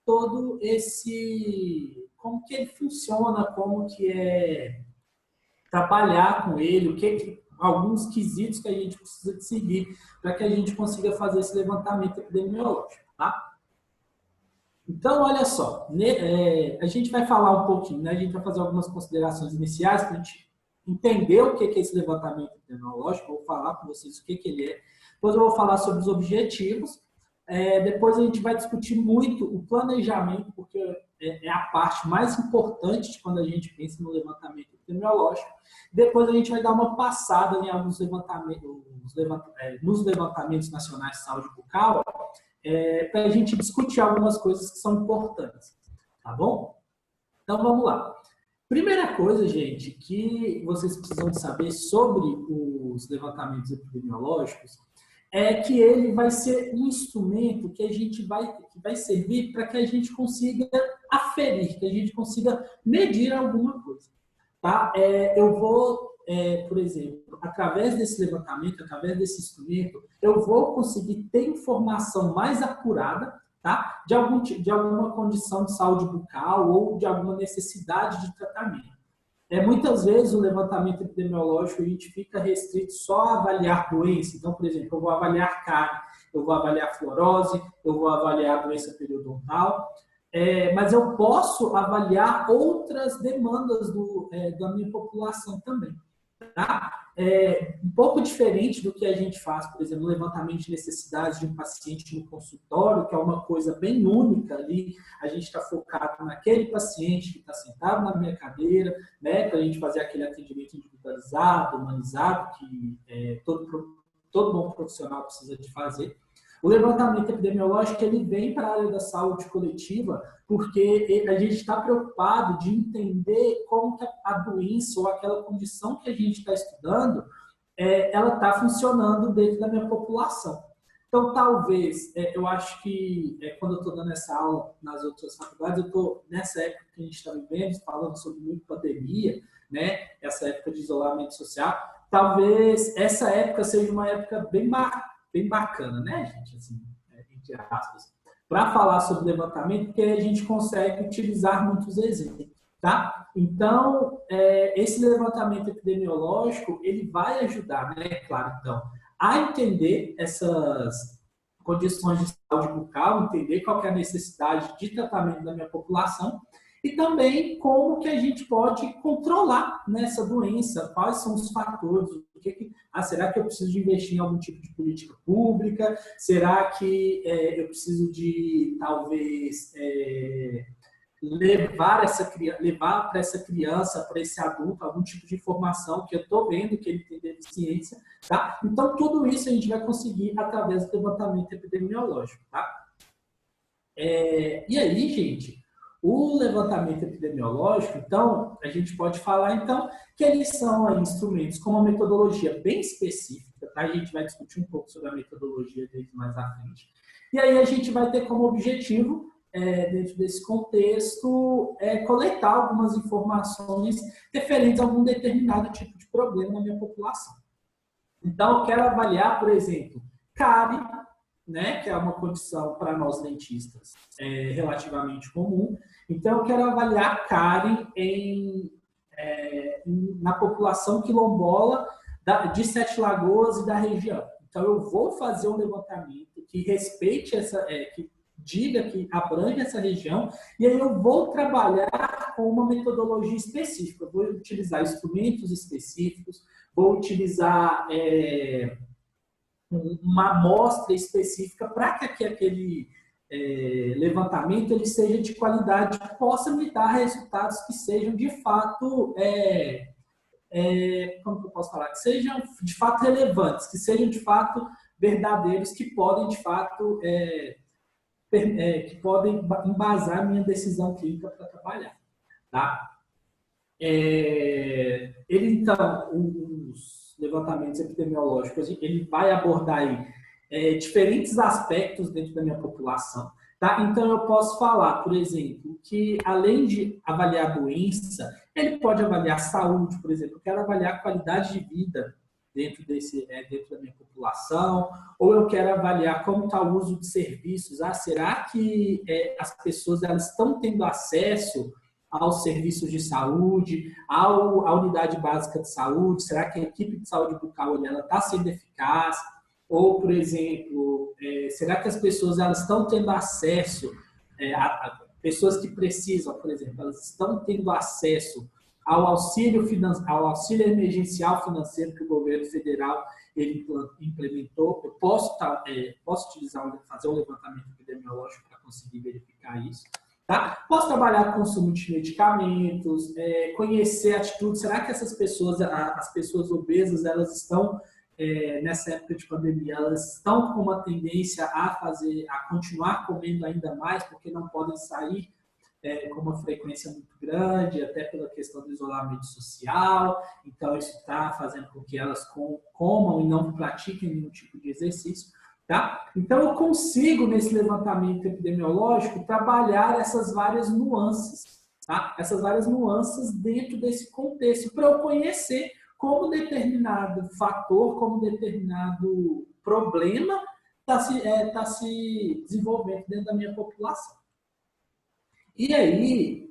todo esse, como que ele funciona, como que é trabalhar com ele, alguns quesitos que a gente precisa de seguir para que a gente consiga fazer esse levantamento epidemiológico, tá? Então, olha só, a gente vai falar um pouquinho, né? A gente vai fazer algumas considerações iniciais para a gente entender o que é esse levantamento epidemiológico, eu vou falar para vocês o que ele é, depois eu vou falar sobre os objetivos, depois a gente vai discutir muito o planejamento, porque é a parte mais importante de quando a gente pensa no levantamento epidemiológico. Depois a gente vai dar uma passada em alguns nos levantamentos nacionais de saúde bucal, para a gente discutir algumas coisas que são importantes, tá bom? Então vamos lá. Primeira coisa, gente, que vocês precisam saber sobre os levantamentos epidemiológicos é que ele vai ser um instrumento que vai servir para que a gente consiga aferir, que a gente consiga medir alguma coisa. Tá? Eu vou, por exemplo, através desse levantamento, através desse instrumento, eu vou conseguir ter informação mais acurada, tá? De alguma condição de saúde bucal ou de alguma necessidade de tratamento. Muitas vezes o levantamento epidemiológico a gente fica restrito só a avaliar doença. Então, por exemplo, eu vou avaliar cárie, eu vou avaliar fluorose, eu vou avaliar doença periodontal, mas eu posso avaliar outras demandas da minha população também. Tá? Um pouco diferente do que a gente faz, por exemplo, no levantamento de necessidades de um paciente no consultório, que é uma coisa bem única ali, a gente está focado naquele paciente que está sentado na minha cadeira, né, para a gente fazer aquele atendimento individualizado, humanizado, que todo bom profissional precisa de fazer. O levantamento epidemiológico ele vem para a área da saúde coletiva porque a gente está preocupado de entender como que a doença ou aquela condição que a gente está estudando, ela está funcionando dentro da minha população. Então, talvez, eu acho que quando eu estou dando essa aula nas outras faculdades, eu estou nessa época que a gente está vivendo, falando sobre muito pandemia, né? Essa época de isolamento social, talvez essa época seja uma época bem bacana, né, gente? Assim, entre aspas, para falar sobre levantamento, porque a gente consegue utilizar muitos exemplos, tá? Então, esse levantamento epidemiológico, ele vai ajudar, né, claro, então, a entender essas condições de saúde bucal, entender qual que é a necessidade de tratamento da minha população e também como que a gente pode controlar nessa doença, quais são os fatores, será que eu preciso de investir em algum tipo de política pública? Será que eu preciso de, talvez, levar para essa criança, para esse adulto, algum tipo de informação que eu estou vendo que ele tem deficiência, tá? Então, tudo isso a gente vai conseguir através do levantamento epidemiológico, tá? E aí, gente, o levantamento epidemiológico, então, a gente pode falar, então, que eles são instrumentos com uma metodologia bem específica, tá? A gente vai discutir um pouco sobre a metodologia deles mais à frente. E aí a gente vai ter como objetivo, dentro desse contexto, coletar algumas informações referentes a algum determinado tipo de problema na minha população. Então, eu quero avaliar, por exemplo, cárie, né, que é uma condição para nós dentistas relativamente comum. Então, eu quero avaliar cárie na população quilombola de Sete Lagoas e da região. Então, eu vou fazer um levantamento que respeite que diga que abrange essa região, e aí eu vou trabalhar com uma metodologia específica. Eu vou utilizar instrumentos específicos, vou utilizar uma amostra específica para que aquele levantamento ele seja de qualidade, que possa me dar resultados que sejam de fato, como que eu posso falar? Que sejam de fato relevantes, que sejam de fato verdadeiros, que podem de fato que podem embasar a minha decisão clínica para trabalhar, tá? Então, os levantamentos epidemiológicos, ele vai abordar aí diferentes aspectos dentro da minha população, tá? Então, eu posso falar, por exemplo, que além de avaliar a doença, ele pode avaliar a saúde, por exemplo, eu quero avaliar a qualidade de vida dentro da minha população, ou eu quero avaliar como está o uso de serviços. Será que as pessoas elas estão tendo acesso aos serviços de saúde, à unidade básica de saúde? Será que a equipe de saúde bucal está sendo eficaz? Ou, por exemplo, será que as pessoas elas estão tendo acesso, pessoas que precisam, por exemplo, elas estão tendo acesso ao auxílio emergencial financeiro que o governo federal ele implementou? Eu posso fazer um levantamento epidemiológico para conseguir verificar isso. Tá? Posso trabalhar com o consumo de medicamentos, conhecer atitudes. Será que essas pessoas, as pessoas obesas, elas estão, nessa época de pandemia, elas estão com uma tendência a continuar comendo ainda mais porque não podem sair com uma frequência muito grande, até pela questão do isolamento social? Então, isso está fazendo com que elas comam e não pratiquem nenhum tipo de exercício. Tá? Então, eu consigo, nesse levantamento epidemiológico, trabalhar essas várias nuances, tá? Essas várias nuances dentro desse contexto, para eu conhecer como determinado fator, como determinado problema está se desenvolvendo dentro da minha população. E aí,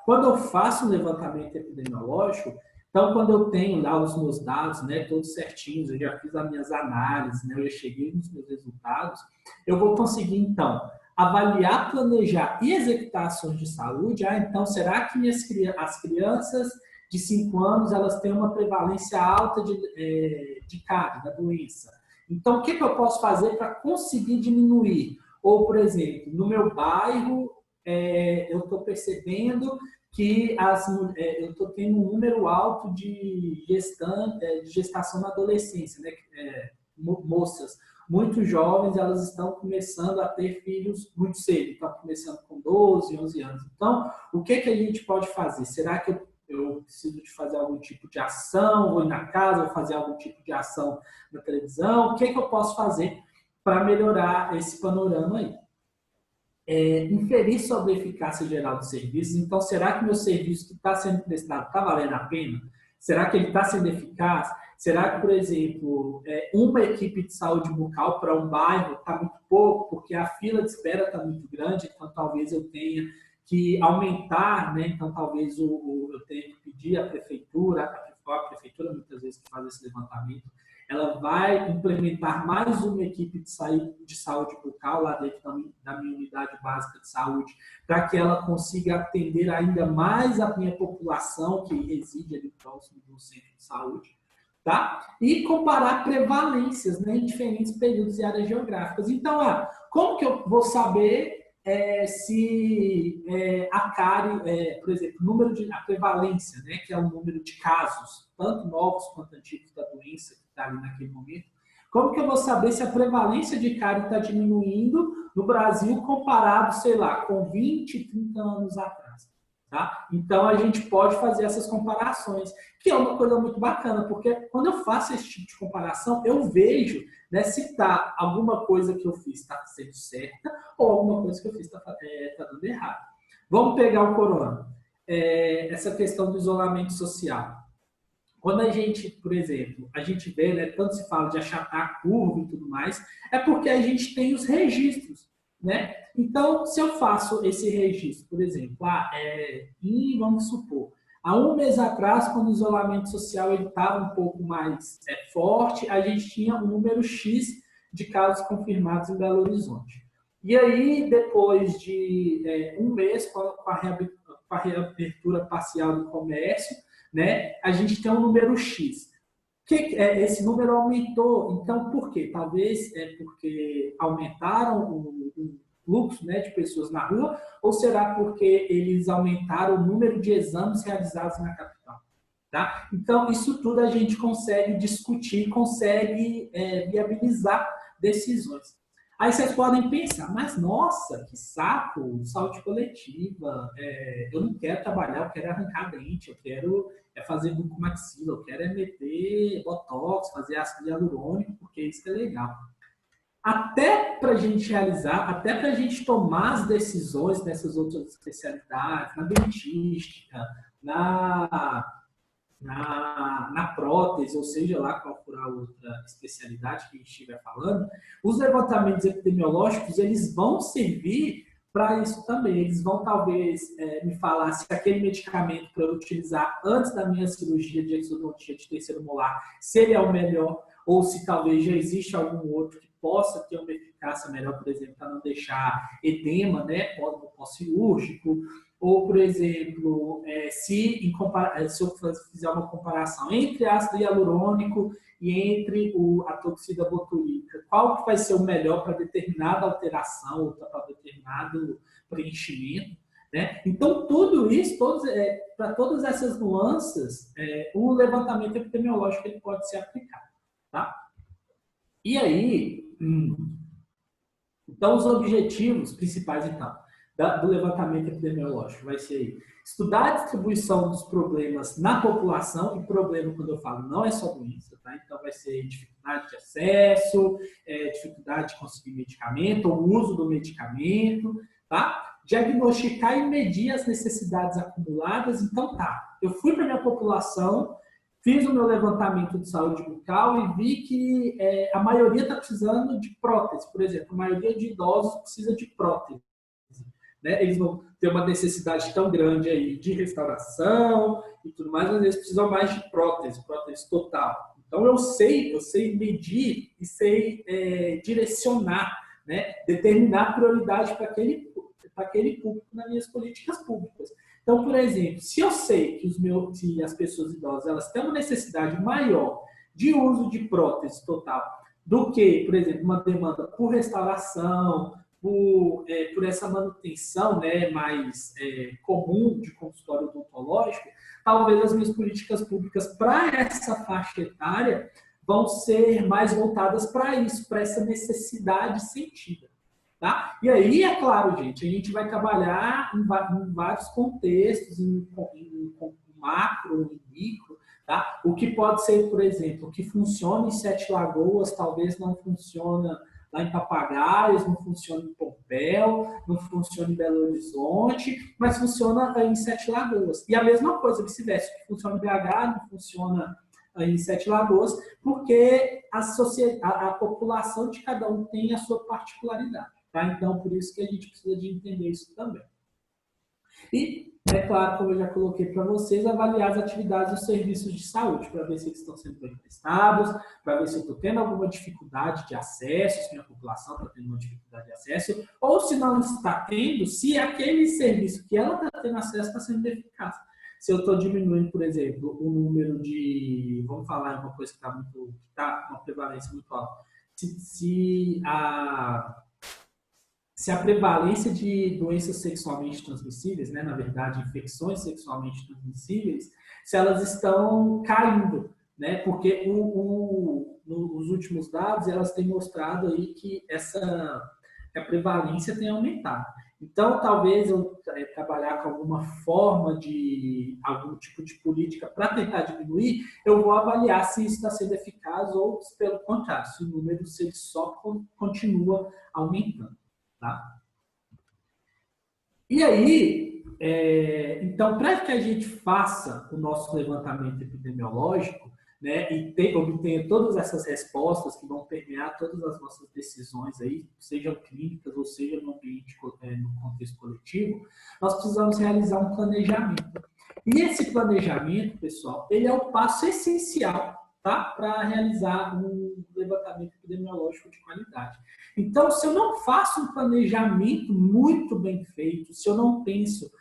quando eu faço um levantamento epidemiológico, então, quando eu tenho lá os meus dados, né, todos certinhos, eu já fiz as minhas análises, né, eu já cheguei nos meus resultados, eu vou conseguir, então, avaliar, planejar e executar ações de saúde. Então, será que as crianças de 5 anos, elas têm uma prevalência alta de cárie, da doença? Então, o que eu posso fazer para conseguir diminuir? Ou, por exemplo, no meu bairro, eu estou percebendo que eu estou tendo um número alto de gestação na adolescência, né? Moças muito jovens, elas estão começando a ter filhos muito cedo, estão começando com 12, 11 anos. Então, o que a gente pode fazer? Será que eu preciso de fazer algum tipo de ação? Vou ir na casa, vou fazer algum tipo de ação na televisão? O que eu posso fazer para melhorar esse panorama aí? Inferir sobre a eficácia geral dos serviços. Então, será que meu serviço que está sendo prestado está valendo a pena? Será que ele está sendo eficaz? Será que, por exemplo, uma equipe de saúde bucal para um bairro está muito pouco, porque a fila de espera está muito grande, então talvez eu tenha que aumentar, né? Então talvez eu tenha que pedir à prefeitura, muitas vezes que faz esse levantamento, ela vai implementar mais uma equipe de saúde bucal lá dentro da minha unidade básica de saúde, para que ela consiga atender ainda mais a minha população que reside ali próximo do centro de saúde. Tá? E comparar prevalências, né, em diferentes períodos e áreas geográficas. Então, como que eu vou saber se a cárie, por exemplo, a prevalência, né, que é o número de casos, tanto novos quanto antigos da doença que está ali naquele momento, como que eu vou saber se a prevalência de cárie está diminuindo no Brasil comparado, sei lá, com 20, 30 anos atrás? Tá? Então, a gente pode fazer essas comparações, que é uma coisa muito bacana, porque quando eu faço esse tipo de comparação, eu vejo, né, se alguma coisa que eu fiz está sendo certa ou alguma coisa que eu fiz está dando errado. Vamos pegar o corona. Essa questão do isolamento social. Quando a gente, por exemplo, a gente vê, né, tanto se fala de achatar a curva e tudo mais, é porque a gente tem os registros, né? Então, se eu faço esse registro, por exemplo, vamos supor, há um mês atrás, quando o isolamento social estava um pouco mais forte, a gente tinha um número X de casos confirmados em Belo Horizonte. E aí, depois de um mês, com a reabertura parcial do comércio, né, a gente tem um número X. Esse número aumentou. Então, por quê? Talvez porque aumentaram o fluxo, né, de pessoas na rua, ou será porque eles aumentaram o número de exames realizados na capital? Tá? Então, isso tudo a gente consegue discutir, consegue viabilizar decisões. Aí vocês podem pensar, mas nossa, que saco, saúde coletiva, eu não quero trabalhar, eu quero arrancar dente, eu quero fazer bucomaxila, eu quero meter botox, fazer ácido hialurônico, porque isso é legal. Até para a gente realizar, até para a gente tomar as decisões nessas outras especialidades, na dentística, na na prótese, ou seja lá qual for a outra especialidade que a gente estiver falando, os levantamentos epidemiológicos, eles vão servir para isso também. Eles vão, talvez, me falar se aquele medicamento para eu utilizar antes da minha cirurgia de exodontia de terceiro molar, se ele é o melhor, ou se talvez já existe algum outro que possa ter uma eficácia melhor, por exemplo, para não deixar edema, né, pós-cirúrgico, ou, por exemplo, se eu fizer uma comparação entre ácido hialurônico e entre a toxina botulínica, qual que vai ser o melhor para determinada alteração ou para determinado preenchimento, né? Então, tudo isso, para todas essas nuances, o levantamento epidemiológico ele pode ser aplicado. Tá? E aí, então, os objetivos principais, então, do levantamento epidemiológico vai ser aí, estudar a distribuição dos problemas na população, e problema, quando eu falo, não é só doença, tá? Então vai ser dificuldade de acesso, dificuldade de conseguir medicamento, ou uso do medicamento, tá? Diagnosticar e medir as necessidades acumuladas. Então, tá, eu fui para a minha população, fiz o meu levantamento de saúde bucal e vi que a maioria está precisando de prótese, por exemplo, a maioria de idosos precisa de prótese. Né? Eles vão ter uma necessidade tão grande aí de restauração e tudo mais, mas eles precisam mais de prótese total. Então eu sei medir e sei direcionar, né? Determinar prioridade para aquele público nas minhas políticas públicas. Então, por exemplo, se eu sei que as pessoas idosas elas têm uma necessidade maior de uso de prótese total do que, por exemplo, uma demanda por restauração, por essa manutenção, né, mais comum de consultório odontológico, talvez as minhas políticas públicas para essa faixa etária vão ser mais voltadas para isso, para essa necessidade sentida. Tá? E aí, é claro, gente, a gente vai trabalhar em vários contextos, em macro, em micro, tá? O que pode ser, por exemplo, o que funciona em Sete Lagoas, talvez não funciona lá em Papagaios, não funciona em Pompéu, não funciona em Belo Horizonte, mas funciona em Sete Lagoas. E a mesma coisa, vice-versa, o que funciona em BH não funciona em Sete Lagoas, porque a população de cada um tem a sua particularidade. Tá? Então, por isso que a gente precisa de entender isso também. E, é claro, como eu já coloquei para vocês, avaliar as atividades dos serviços de saúde, para ver se eles estão sendo bem prestados, para ver se eu estou tendo alguma dificuldade de acesso, se minha população está tendo uma dificuldade de acesso, ou se não está tendo, se aquele serviço que ela está tendo acesso está sendo eficaz. Se eu estou diminuindo, por exemplo, o número de... Vamos falar uma coisa que está uma prevalência muito alta. Se a prevalência de doenças sexualmente transmissíveis, né, na verdade, infecções sexualmente transmissíveis, se elas estão caindo, né, porque nos últimos dados elas têm mostrado aí que a prevalência tem aumentado. Então, talvez eu trabalhar com alguma forma de algum tipo de política para tentar diminuir, eu vou avaliar se isso está sendo eficaz ou, pelo contrário, se o número se ele só continua aumentando. Tá? E aí, então, para que a gente faça o nosso levantamento epidemiológico, né, e obtenha todas essas respostas que vão permear todas as nossas decisões aí, sejam clínicas ou seja no ambiente, no contexto coletivo, nós precisamos realizar um planejamento. E esse planejamento, pessoal, ele é o passo essencial, tá, para realizar um levantamento epidemiológico de qualidade. Então, se eu não faço um planejamento muito bem feito, se eu não penso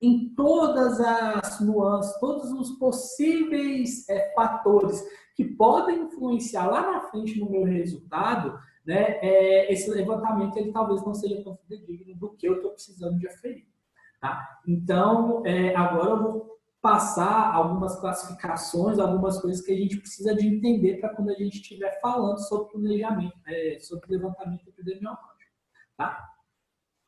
em todas as nuances, todos os possíveis fatores que podem influenciar lá na frente no meu resultado, né, esse levantamento ele talvez não seja tão fidedigno do que eu estou precisando de aferir. Tá? Então, agora eu vou passar algumas classificações, algumas coisas que a gente precisa de entender para quando a gente estiver falando sobre planejamento, sobre levantamento epidemiológico. Tá?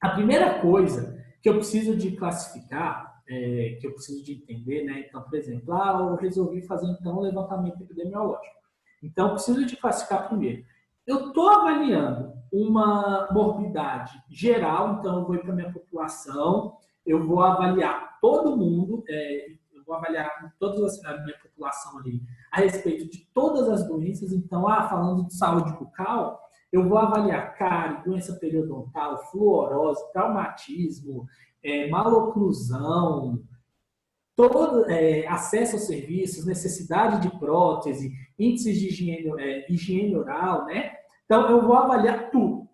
A primeira coisa que eu preciso de classificar, que eu preciso de entender, né? Então, por exemplo, eu resolvi fazer então um levantamento epidemiológico. Então, eu preciso de classificar primeiro. Eu estou avaliando uma morbidade geral, então eu vou ir para a minha população, eu vou avaliar todo mundo, eu vou avaliar toda a minha população ali a respeito de todas as doenças. Então, falando de saúde bucal, eu vou avaliar cárie, doença periodontal, fluorose, traumatismo, maloclusão, acesso aos serviços, necessidade de prótese, índices de higiene oral, né? Então, eu vou avaliar tudo,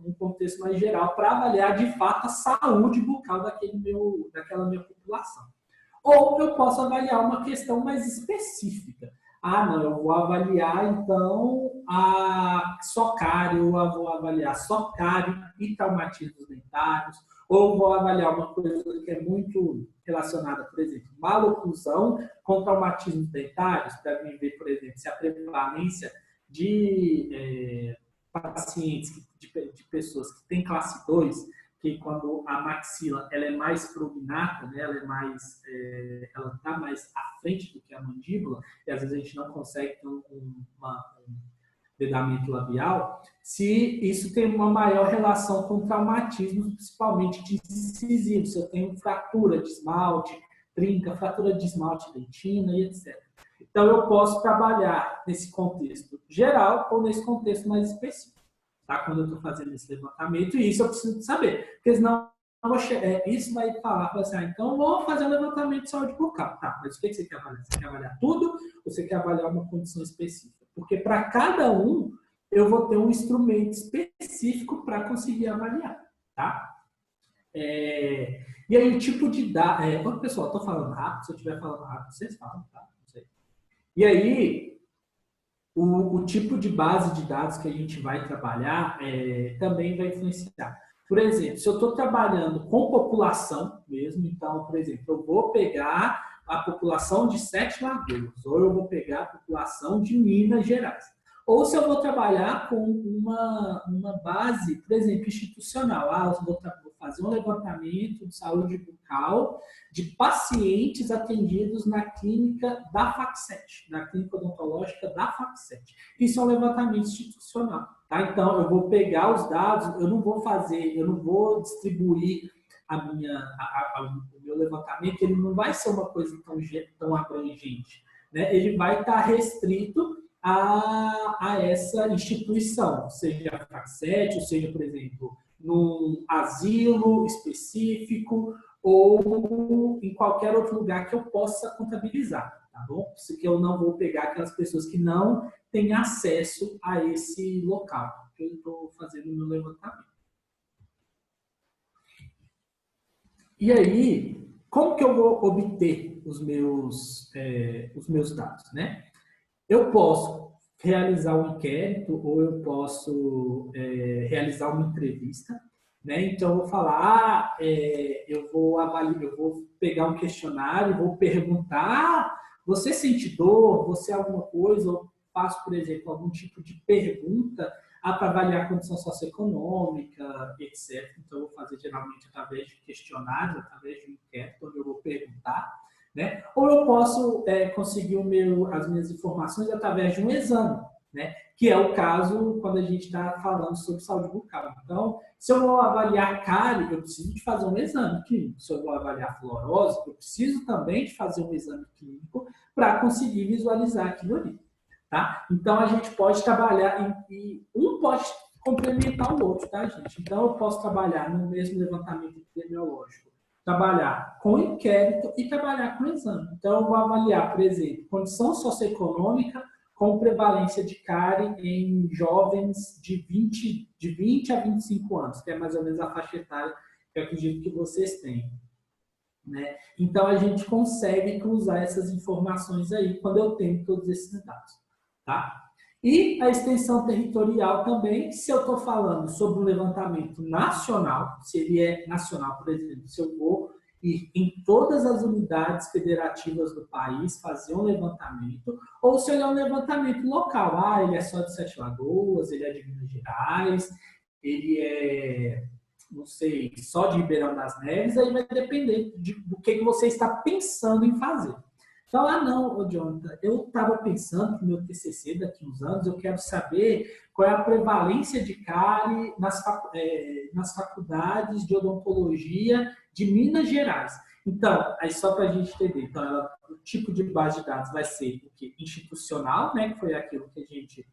num contexto mais geral, para avaliar, de fato, a saúde bucal daquela minha população. Ou eu posso avaliar uma questão mais específica. Não, eu vou avaliar, então, só cárie, ou eu vou avaliar só cárie e traumatismos dentários, ou vou avaliar uma coisa que é muito relacionada, por exemplo, maloclusão com traumatismos dentários, para mim ver, por exemplo, se a prevalência de pacientes, de pessoas que têm classe 2, que quando a maxila ela é mais prognata, né, ela está mais à frente do que a mandíbula, e às vezes a gente não consegue ter um vedamento labial, se isso tem uma maior relação com traumatismos, principalmente de incisivos, se eu tenho fratura de esmalte, trinca, fratura de esmalte dentina e etc. Então, eu posso trabalhar nesse contexto geral ou nesse contexto mais específico, tá? Quando eu estou fazendo esse levantamento, e isso eu preciso saber, porque senão isso vai falar assim, então vou fazer um levantamento de saúde bucal. Tá, mas o que você quer avaliar? Você quer avaliar tudo ou você quer avaliar uma condição específica? Porque para cada um, eu vou ter um instrumento específico para conseguir avaliar, tá? E aí, o tipo de dado... pessoal, estou falando rápido, se eu estiver falando rápido, vocês falam, tá? Não sei. E aí, o tipo de base de dados que a gente vai trabalhar também vai influenciar. Por exemplo, se eu estou trabalhando com população mesmo, então, por exemplo, eu vou pegar a população de Sete Lagoas, ou eu vou pegar a população de Minas Gerais. Ou se eu vou trabalhar com uma base, por exemplo, institucional. Eu vou fazer um levantamento de saúde bucal de pacientes atendidos na clínica da FACSET, na clínica odontológica da FACSET. Isso é um levantamento institucional. Tá? Então, eu vou pegar os dados, eu não vou distribuir o meu levantamento, ele não vai ser uma coisa tão abrangente, né? Ele vai estar restrito a essa instituição, seja a FACSET, ou seja, por exemplo, num asilo específico ou em qualquer outro lugar que eu possa contabilizar, tá bom? Porque eu não vou pegar aquelas pessoas que não têm acesso a esse local que eu estou fazendo o meu levantamento. E aí, como que eu vou obter os meus dados, né? Eu posso realizar um inquérito ou eu posso realizar uma entrevista, né? Então, eu vou falar, eu vou pegar um questionário, vou perguntar, você sente dor, você alguma coisa, eu faço, por exemplo, algum tipo de pergunta para avaliar a condição socioeconômica, etc. Então, eu vou fazer geralmente através de questionários, através de um inquérito, onde eu vou perguntar, né? Ou eu posso conseguir as minhas informações através de um exame, né? Que é o caso quando a gente está falando sobre saúde bucal. Então, se eu vou avaliar cárie, eu preciso de fazer um exame clínico. Se eu vou avaliar fluorose, eu preciso também de fazer um exame clínico para conseguir visualizar aquilo ali. Tá? Então, a gente pode trabalhar e um pode complementar o outro, tá, gente? Então, eu posso trabalhar no mesmo levantamento epidemiológico, trabalhar com inquérito e trabalhar com exame. Então, eu vou avaliar, por exemplo, condição socioeconômica com prevalência de cárie em jovens de 20 a 25 anos, que é mais ou menos a faixa etária que eu acredito que vocês têm. Né? Então, a gente consegue cruzar essas informações aí quando eu tenho todos esses dados. Tá? E a extensão territorial também, se eu estou falando sobre um levantamento nacional, se ele é nacional, por exemplo, se eu vou ir em todas as unidades federativas do país fazer um levantamento, ou se ele é um levantamento local, ele é só de Sete Lagoas, ele é de Minas Gerais, ele é, não sei, só de Ribeirão das Neves, aí vai depender do que você está pensando em fazer. Então, não, Jonathan, eu estava pensando que no meu TCC daqui a uns anos, eu quero saber qual é a prevalência de cárie nas faculdades de odontologia de Minas Gerais. Então, aí só para a gente entender, então, o tipo de base de dados vai ser o que? Institucional, né, que foi aquilo que a gente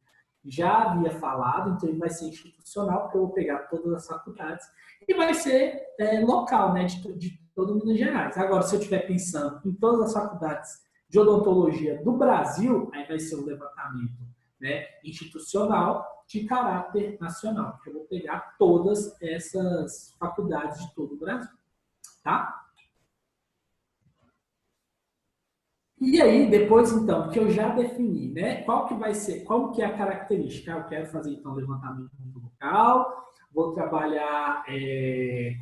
já havia falado, então ele vai ser institucional, porque eu vou pegar todas as faculdades, e vai ser local, né, de todo Minas Gerais. Agora, se eu estiver pensando em todas as faculdades de odontologia do Brasil, aí vai ser um levantamento, né, institucional de caráter nacional, porque eu vou pegar todas essas faculdades de todo o Brasil, tá? E aí, depois, então, que eu já defini, né? Qual que vai ser, qual que é a característica? Eu quero fazer, então, levantamento local, vou trabalhar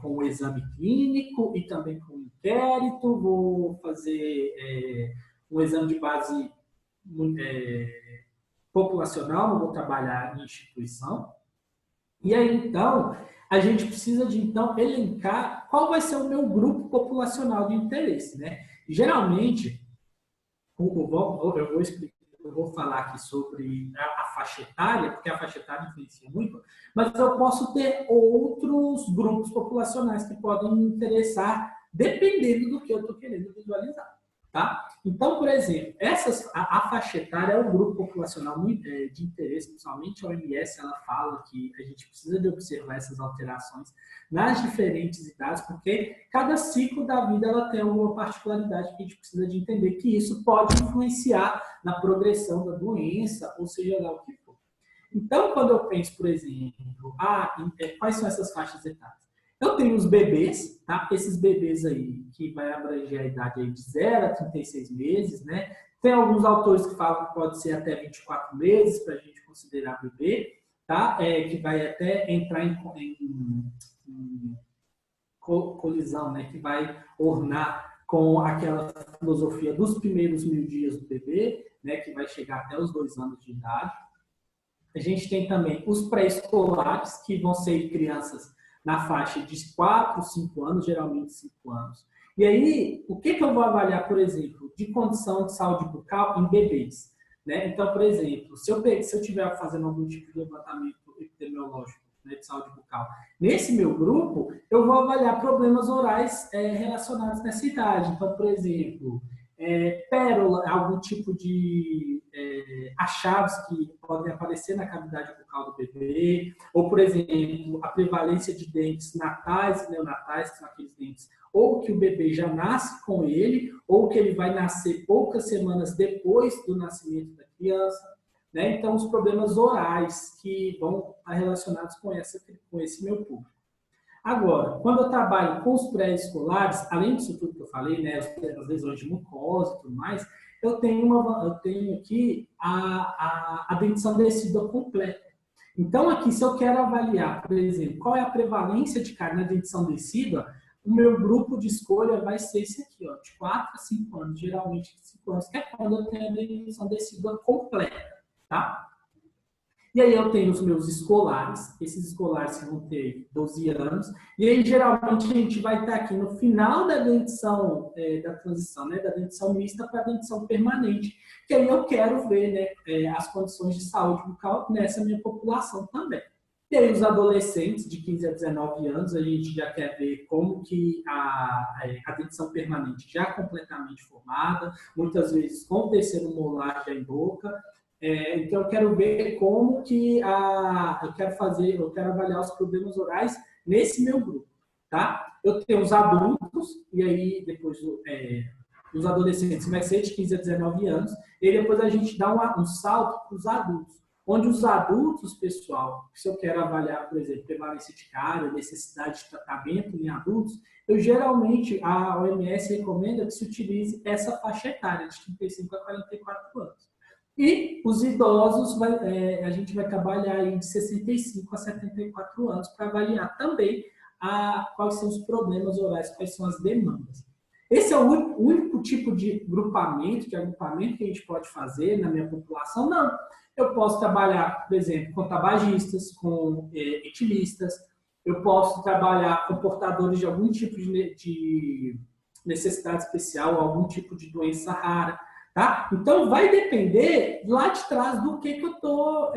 com o exame clínico e também com inquérito, vou fazer um exame de base populacional, não vou trabalhar em instituição. E aí, então, a gente precisa de, então, elencar qual vai ser o meu grupo populacional de interesse, né? Geralmente, eu vou falar aqui sobre a faixa etária, porque a faixa etária influencia muito, mas eu posso ter outros grupos populacionais que podem me interessar, dependendo do que eu estou querendo visualizar. Tá? Então, por exemplo, a faixa etária é um grupo populacional de interesse, principalmente a OMS, ela fala que a gente precisa de observar essas alterações nas diferentes idades, porque cada ciclo da vida ela tem alguma particularidade que a gente precisa de entender que isso pode influenciar na progressão da doença, ou seja lá o que for. Então, quando eu penso, por exemplo, quais são essas faixas etárias? Eu tenho os bebês, tá? Esses bebês aí, que vai abranger a idade aí de 0 a 36 meses, né? Tem alguns autores que falam que pode ser até 24 meses para a gente considerar bebê, tá? Que vai até entrar em colisão, né? Que vai ornar com aquela filosofia dos primeiros 1000 dias do bebê, né? Que vai chegar até os 2 anos de idade. A gente tem também os pré-escolares, que vão ser crianças na faixa de 4, 5 anos, geralmente 5 anos. E aí, o que eu vou avaliar, por exemplo, de condição de saúde bucal em bebês? Né? Então, por exemplo, se eu estiver fazendo algum tipo de levantamento epidemiológico, né, de saúde bucal, nesse meu grupo, eu vou avaliar problemas orais relacionados nessa idade. Então, por exemplo, pérola, algum tipo de achados que podem aparecer na cavidade bucal do bebê, ou, por exemplo, a prevalência de dentes natais e neonatais, que são aqueles dentes ou que o bebê já nasce com ele, ou que ele vai nascer poucas semanas depois do nascimento da criança. Né? Então, os problemas orais que vão estar relacionados com esse meu público. Agora, quando eu trabalho com os pré-escolares, além disso tudo que eu falei, né, as lesões de mucosa e tudo mais, eu tenho aqui a dentição decídua completa. Então, aqui, se eu quero avaliar, por exemplo, qual é a prevalência de cárie na dentição decídua, o meu grupo de escolha vai ser esse aqui, ó, de 4 a 5 anos, geralmente 5 anos, que é quando eu tenho a dentição decídua completa, tá? E aí eu tenho os meus escolares, esses escolares que vão ter 12 anos, e aí geralmente a gente vai estar aqui no final da dentição, da transição, né, da dentição mista para a dentição permanente, que aí eu quero ver, né, as condições de saúde bucal nessa minha população também. E aí os adolescentes de 15 a 19 anos, a gente já quer ver como que a dentição permanente já completamente formada, muitas vezes com o terceiro molar já em boca. Então, eu quero ver como que eu quero avaliar os problemas orais nesse meu grupo, tá? Eu tenho os adultos, e aí depois os adolescentes vai ser de 15 a 19 anos, e depois a gente dá um salto para os adultos, onde os adultos, pessoal, se eu quero avaliar, por exemplo, prevalência de cárie, necessidade de tratamento em adultos, geralmente, a OMS recomenda que se utilize essa faixa etária, de 35 a 44 anos. E os idosos, a gente vai trabalhar aí de 65 a 74 anos para avaliar também quais são os problemas orais, quais são as demandas. Esse é o único tipo de agrupamento que a gente pode fazer na minha população? Não. Eu posso trabalhar, por exemplo, com tabagistas, com etilistas, eu posso trabalhar com portadores de algum tipo de necessidade especial, algum tipo de doença rara. Tá? Então, vai depender lá de trás do que eu estou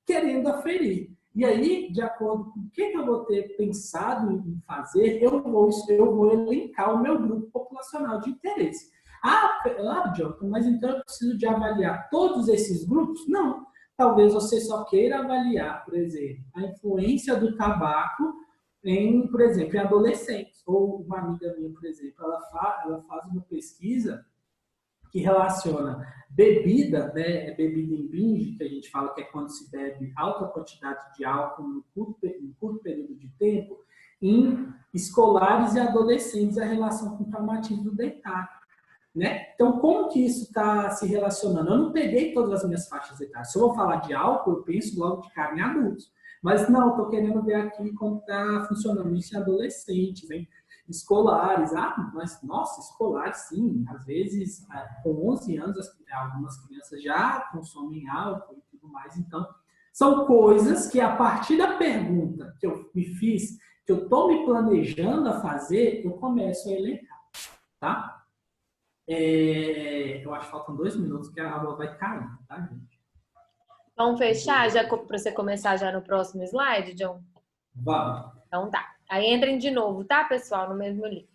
querendo aferir. E aí, de acordo com o que eu vou ter pensado em fazer, eu vou elencar o meu grupo populacional de interesse. Jonathan, mas então eu preciso de avaliar todos esses grupos? Não. Talvez você só queira avaliar, por exemplo, a influência do tabaco em, por exemplo, em adolescentes. Ou uma amiga minha, por exemplo, ela faz uma pesquisa que relaciona bebida, né, bebida em binge, que a gente fala que é quando se bebe alta quantidade de álcool em curto período de tempo, em escolares e adolescentes, a relação com o traumatismo dentário. Né? Então, como que isso está se relacionando? Eu não peguei todas as minhas faixas etárias. Se eu vou falar de álcool, eu penso logo de cara em adultos. Mas não, estou querendo ver aqui como está funcionando isso em adolescentes, hein? Escolares. Ah, mas, nossa, escolares, sim. Às vezes, com 11 anos, algumas crianças já consomem álcool e tudo mais. Então, são coisas que, a partir da pergunta que eu me fiz, que eu estou me planejando a fazer, eu começo a elencar, tá? Eu acho que faltam 2 minutos que a água vai cair, tá, gente? Vamos fechar já para você começar já no próximo slide, John? Vamos. Então tá. Aí entrem de novo, tá, pessoal? No mesmo link.